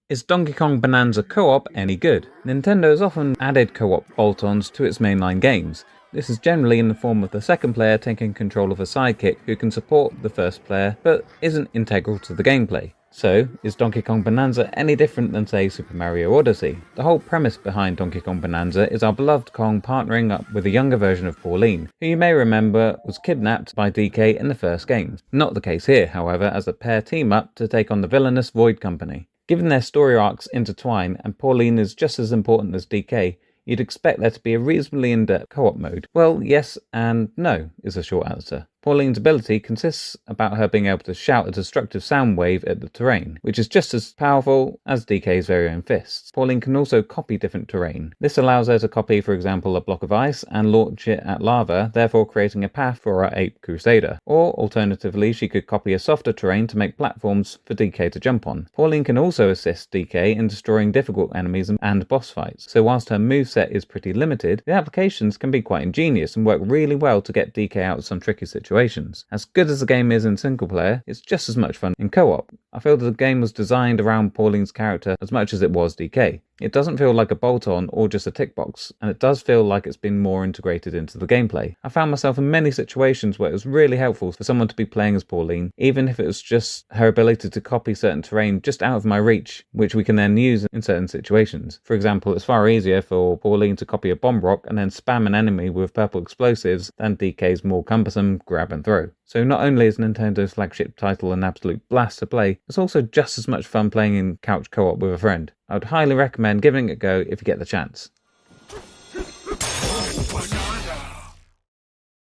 Is Donkey Kong Bonanza co-op any good? Nintendo has often added co-op bolt-ons to its mainline games. This is generally in the form of the second player taking control of a sidekick who can support the first player, but isn't integral to the gameplay. So, is Donkey Kong Bonanza any different than, say, Super Mario Odyssey? The whole premise behind Donkey Kong Bonanza is our beloved Kong partnering up with a younger version of Pauline, who you may remember was kidnapped by DK in the first game. Not the case here, however, as the pair team up to take on the villainous Void Company. Given their story arcs intertwine and Pauline is just as important as DK, you'd expect there to be a reasonably in-depth co-op mode. Well, yes and no is the short answer. Pauline's ability consists about her being able to shout a destructive sound wave at the terrain, which is just as powerful as DK's very own fists. Pauline can also copy different terrain. This allows her to copy, for example, a block of ice and launch it at lava, therefore creating a path for our Ape Crusader. Or, alternatively, she could copy a softer terrain to make platforms for DK to jump on. Pauline can also assist DK in destroying difficult enemies and boss fights, so whilst her moveset is pretty limited, the applications can be quite ingenious and work really well to get DK out of some tricky situations. As good as the game is in single player, it's just as much fun in co-op. I feel that the game was designed around Pauline's character as much as it was DK. It doesn't feel like a bolt-on or just a tick box, and it does feel like it's been more integrated into the gameplay. I found myself in many situations where it was really helpful for someone to be playing as Pauline, even if it was just her ability to copy certain terrain just out of my reach, which we can then use in certain situations. For example, it's far easier for Pauline to copy a bomb rock and then spam an enemy with purple explosives than DK's more cumbersome grab and throw. So not only is Nintendo's flagship title an absolute blast to play, it's also just as much fun playing in couch co-op with a friend. I would highly recommend giving it a go if you get the chance.